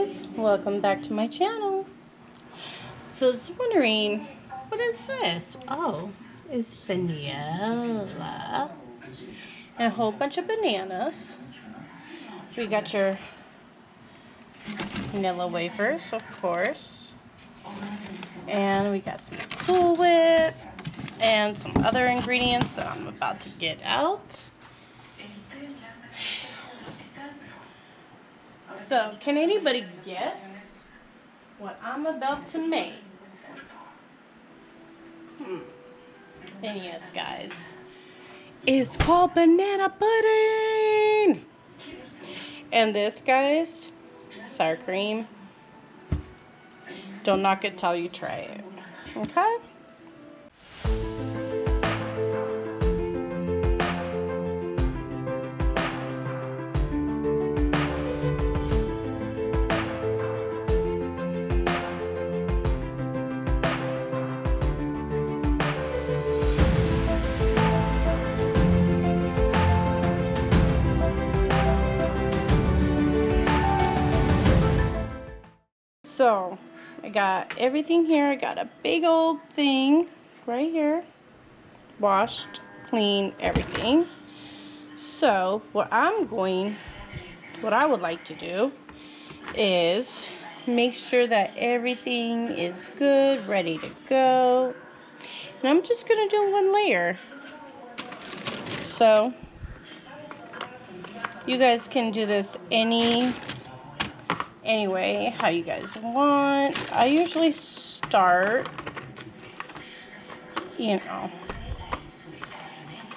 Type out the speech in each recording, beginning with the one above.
guys, welcome back to my channel. So I was wondering, what is this? Oh, it's vanilla and a whole bunch of bananas. We got your vanilla wafers, of course, and we got some Cool Whip and some other ingredients that I'm about to get out. So, can anybody guess what I'm about to make? And yes, guys, it's called banana pudding. And this, guys, sour cream. Don't knock it till you try it. Okay? So, I got everything here. I got a big old thing right here. Washed, clean, everything. So, what I would like to do is make sure that everything is good, ready to go. And I'm just going to do one layer. So, you guys can do this anyway, how you guys want. I usually start,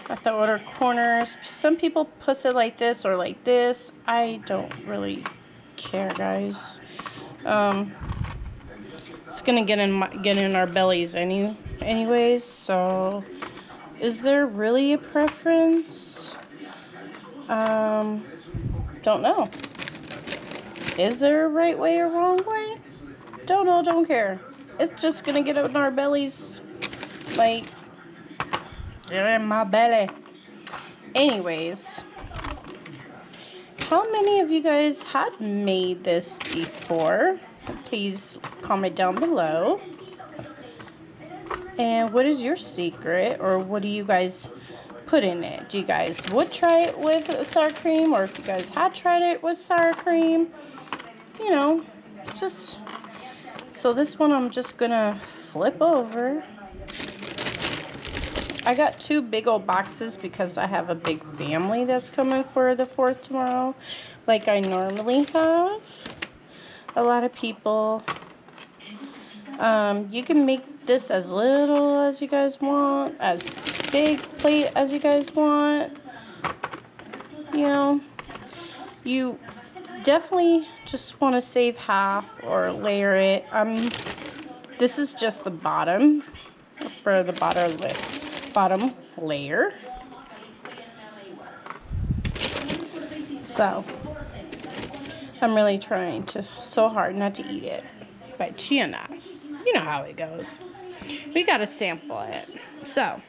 at the outer corners. Some people put it like this or like this. I don't really care, guys. It's gonna get in our bellies anyways. So, is there really a preference? Don't know. Is there a right way or wrong way? Don't know, don't care. It's just gonna get in our bellies, like, in my belly. Anyways, how many of you guys had made this before? Please comment down below. And what is your secret, or what do you guys put in it? Do you guys would try it with sour cream, or if you guys had tried it with sour cream? Just so this one I'm just gonna flip over. I got two big old boxes because I have a big family that's coming for the 4th tomorrow, like I normally have. A lot of people. You can make this as little as you guys want, as big plate as you guys want. You definitely just want to save half or layer it. This is just the bottom for the bottom layer. So I'm really trying so hard not to eat it, but you know how it goes. We gotta sample it. So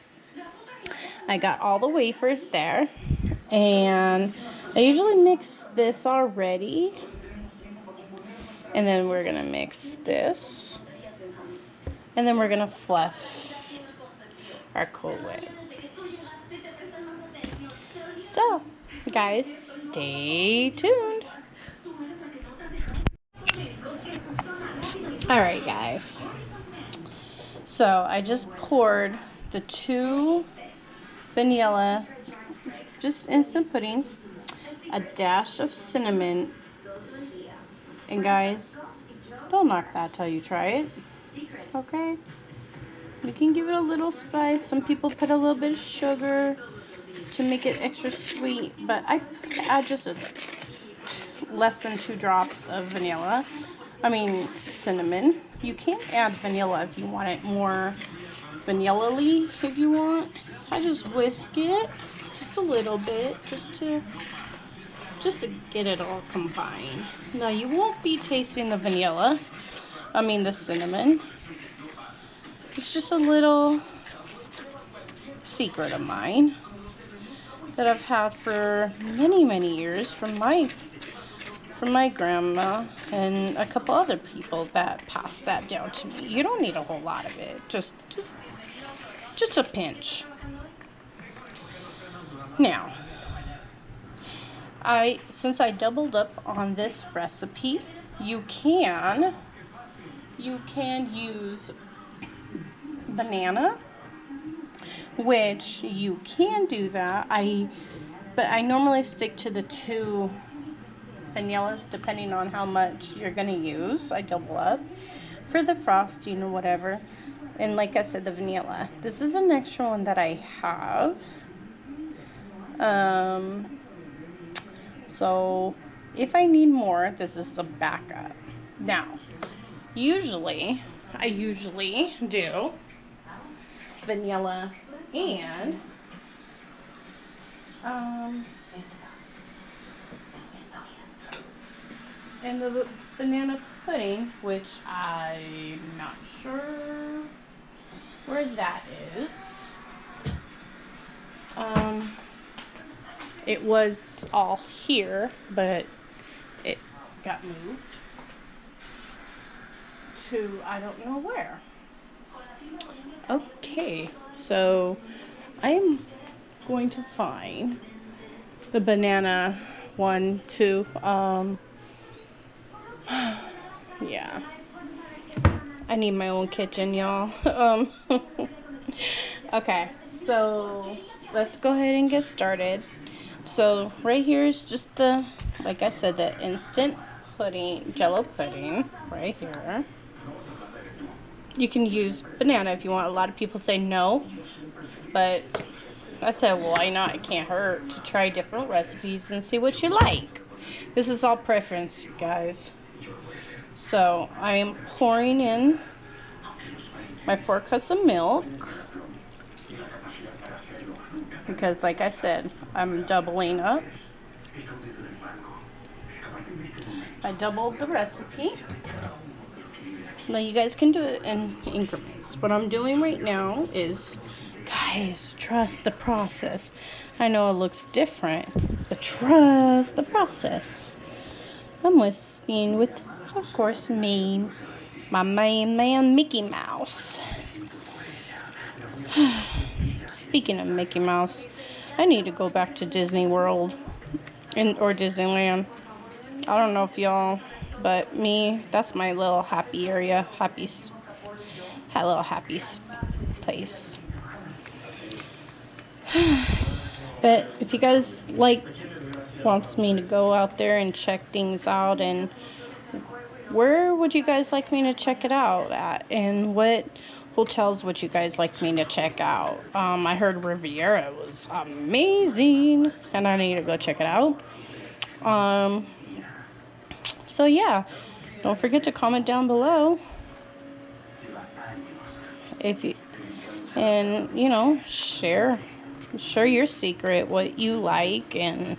I got all the wafers there, and I usually mix this already, and then we're gonna mix this, and then we're gonna fluff our Cool Whip. So, guys, stay tuned. Alright, guys. So, I just poured the 2 vanilla, just instant pudding, a dash of cinnamon, and guys, don't knock that till you try it, okay? You can give it a little spice. Some people put a little bit of sugar to make it extra sweet, but I add just less than 2 drops of cinnamon. You can add vanilla if you want it more vanilla-y if you want. I just whisk it just a little bit, just to get it all combined. Now, you won't be tasting the the cinnamon. It's just a little secret of mine that I've had for many, many years from my from my grandma and a couple other people that passed that down to me. You don't need a whole lot of it. Just a pinch. Now, since I doubled up on this recipe, you can use banana, which you can do that. But I normally stick to the 2 vanillas depending on how much you're gonna use. I double up for the frosting or whatever. And like I said, the vanilla. This is an extra one that I have. So if I need more, this is the backup. Now, I usually do vanilla and the banana pudding, which I'm not sure where that is. It was all here, but it got moved to I don't know where. Okay, so I'm going to find the banana one too. Yeah, I need my own kitchen, y'all. Okay, so let's go ahead and get started. So right here is just like I said, the instant pudding, Jello pudding right here. You can use banana if you want. A lot of people say no, but I said, well, why not? It can't hurt to try different recipes and see what you like. This is all preference, you guys. So I am pouring in my 4 cups of milk because, like I said, I'm doubling up. I doubled the recipe. Now you guys can do it in increments. What I'm doing right now is, guys, trust the process. I know it looks different, but trust the process. I'm whisking with, of course, my main man, Mickey Mouse. Speaking of Mickey Mouse, I need to go back to Disney World or Disneyland. I don't know if y'all, but me, that's my little happy area, little happy place. But if you guys wants me to go out there and check things out, and where would you guys like me to check it out at, and what hotels would you guys like me to check out? I heard Riviera was amazing, and I need to go check it out. So yeah, don't forget to comment down below share your secret, what you like, and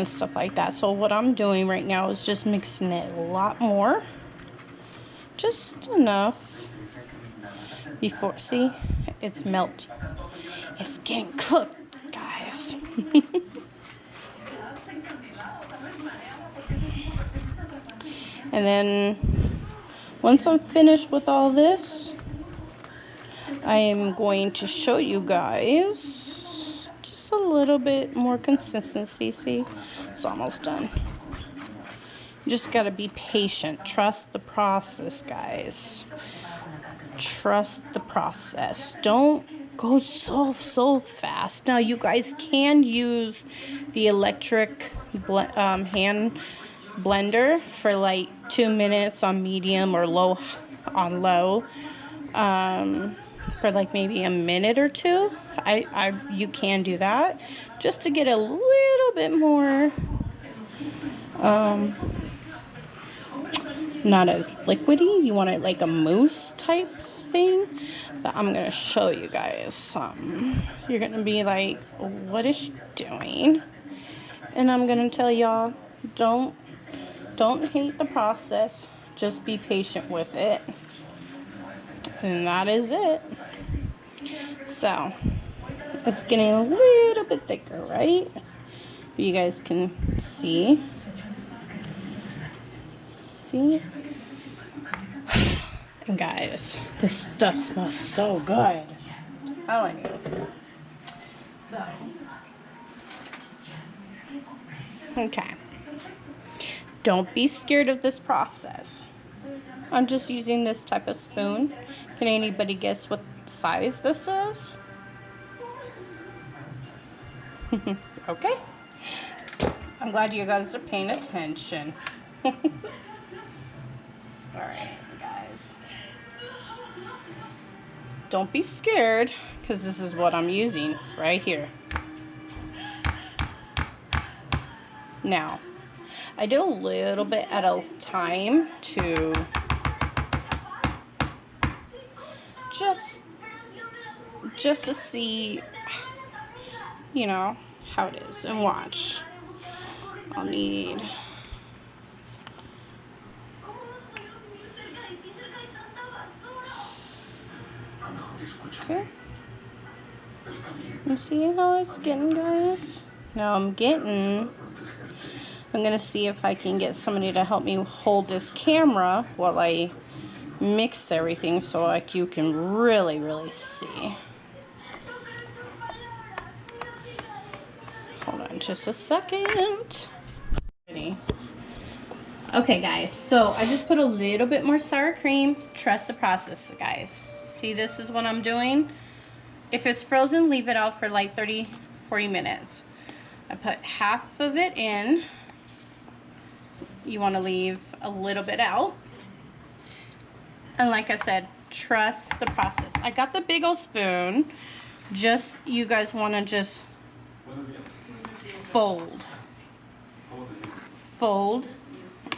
stuff like that. So what I'm doing right now is just mixing it a lot more, just enough before, see, it's melting, it's getting cooked, guys. And then once I'm finished with all this, I am going to show you guys just a little bit more consistency. See, it's almost done. You just gotta be patient. Trust the process, guys. Trust the process. Don't go so fast. Now, you guys can use the electric hand blender for like 2 minutes on medium or low on low. For like maybe a minute or 2. You can do that just to get a little bit more not as liquidy. You want it like a mousse type thing, but I'm gonna show you guys some. You're gonna be like, what is she doing? And I'm gonna tell y'all, don't hate the process, just be patient with it. And that is it. So it's getting a little bit thicker, right? You guys can see. See? And guys, this stuff smells so good. I'm telling you. So, okay. Don't be scared of this process. I'm just using this type of spoon. Can anybody guess what size this is? Okay. I'm glad you guys are paying attention. Alright, guys. Don't be scared, because this is what I'm using right here. Now, I do a little bit at a time to just to see, you know, how it is. And watch. I'll need... Okay. You see how it's getting, guys? Now I'm gonna see if I can get somebody to help me hold this camera while I mix everything so like you can really see. Hold on just a second. Okay guys, so I just put a little bit more sour cream. Trust the process, guys. See, this is what I'm doing. If it's frozen, leave it out for like 30-40 minutes. I put half of it in. You want to leave a little bit out. And like I said, trust the process. I got the big old spoon. Just, you guys want to just fold.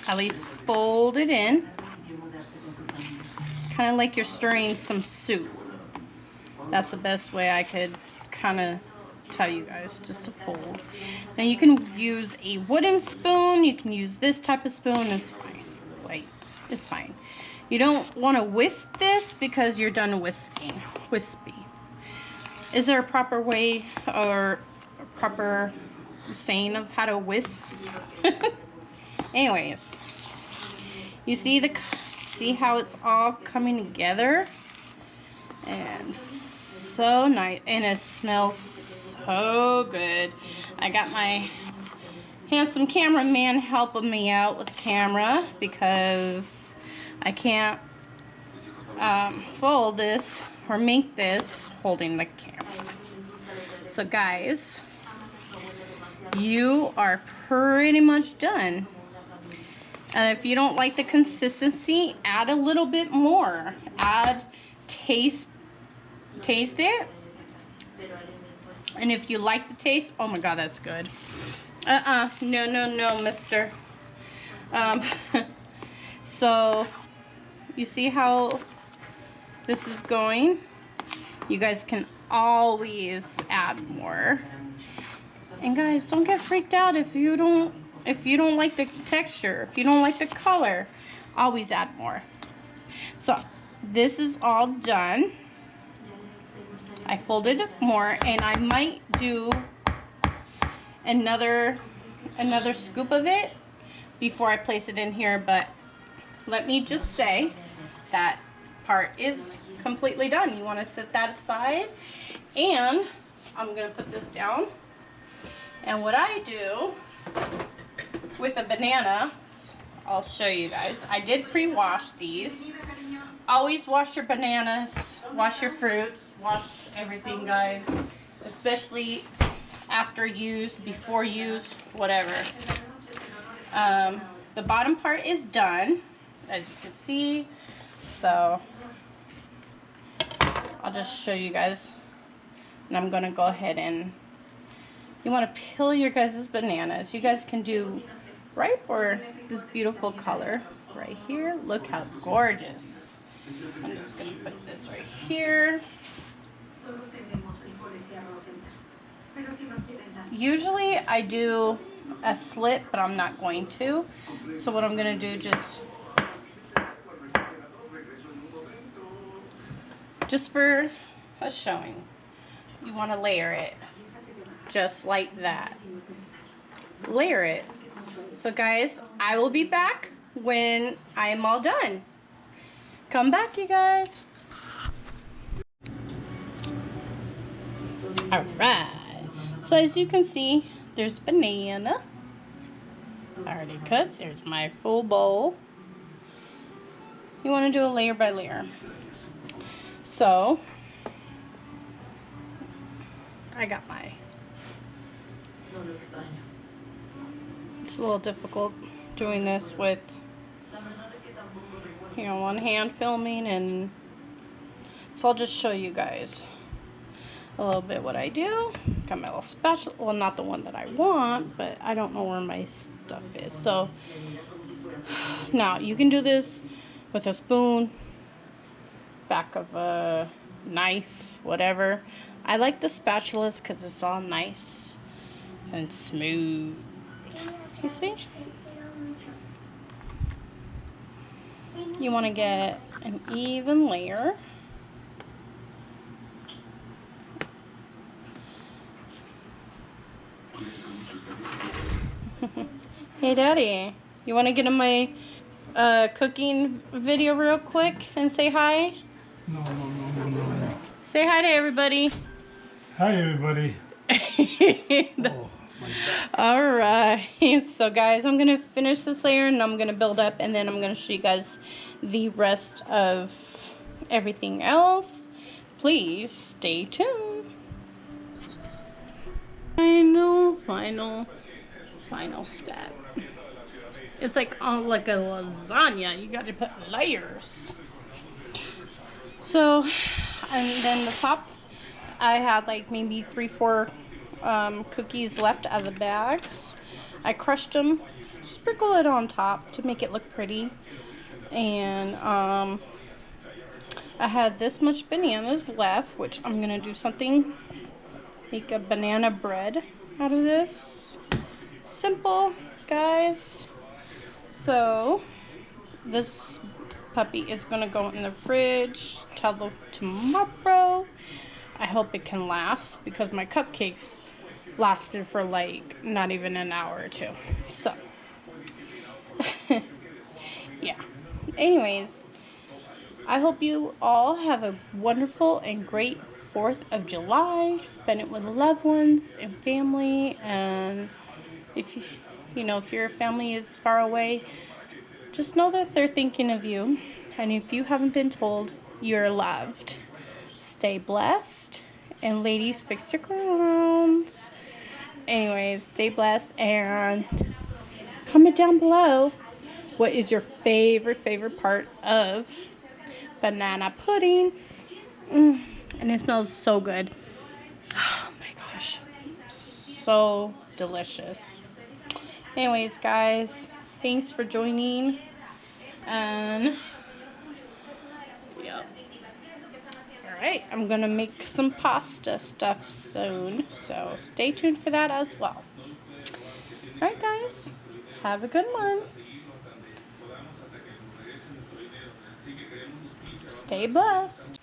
At least fold it in. Kind of like you're stirring some soup. That's the best way I could kind of tell you guys, just to fold. Now you can use a wooden spoon. You can use this type of spoon. It's fine. Like, it's fine. You don't want to whisk this because you're done whisking. Wispy. Is there a proper way or a proper saying of how to whisk? Anyways, you see how it's all coming together, and so nice, and it smells so good. I got my handsome cameraman helping me out with the camera because I can't fold this or make this holding the camera. So guys, you are pretty much done. And if you don't like the consistency, add a little bit more. Taste it. And if you like the taste, oh my god, that's good. No, mister. So, you see how this is going? You guys can always add more. And guys, don't get freaked out if you don't like the texture, if you don't like the color. Always add more. So, this is all done. I folded more, and I might do another scoop of it before I place it in here, but let me just say that part is completely done. You want to set that aside, and I'm going to put this down. And what I do with a banana, I'll show you guys. I did pre-wash these. Always wash your bananas, wash your fruits, wash everything, guys. Especially after use, before use, whatever. The bottom part is done, as you can see. So, I'll just show you guys. And I'm going to go ahead and, you want to peel your guys' bananas. You guys can do ripe or this beautiful color right here. Look how gorgeous. I'm just going to put this right here. Usually I do a slit, but I'm not going to. So what I'm going to do, just for a showing, you want to layer it just like that. Layer it. So guys, I will be back when I'm all done. Come back, you guys. Alright. So as you can see, there's banana. Already cut. There's my full bowl. You want to do a layer by layer. So, I got my... It's a little difficult doing this with, you know, one hand filming, and so I'll just show you guys a little bit what I do. Got my little spatula, well, not the one that I want, but I don't know where my stuff is. So now you can do this with a spoon, back of a knife, whatever. I like the spatulas because it's all nice and smooth. You see? You want to get an even layer. Hey, Daddy, you want to get in my cooking video real quick and say hi? No. Say hi to everybody. Hi, everybody. Oh, my God. Alright, so guys, I'm going to finish this layer and I'm going to build up, and then I'm going to show you guys the rest of everything else. Please stay tuned. Final step. It's like a lasagna. You got to put layers. So, and then the top, I had like maybe 3-4 cookies left out of the bags. I crushed them, sprinkle it on top to make it look pretty, and I had this much bananas left, which I'm gonna do something, make a banana bread out of this. Simple, guys. So this puppy is gonna go in the fridge till tomorrow. I hope it can last because my cupcakes lasted for like not even an hour or two. So yeah. Anyways, I hope you all have a wonderful and great 4th of July. Spend it with loved ones and family, and if if your family is far away, just know that they're thinking of you. And if you haven't been told, you're loved. Stay blessed. And ladies, fix your crowns. Anyways, stay blessed. And comment down below, what is your favorite part of banana pudding? And it smells so good. Oh my gosh. So delicious. Anyways, guys, thanks for joining. And yep. Alright, I'm gonna make some pasta stuff soon, so stay tuned for that as well. Alright, guys, have a good one. Stay blessed.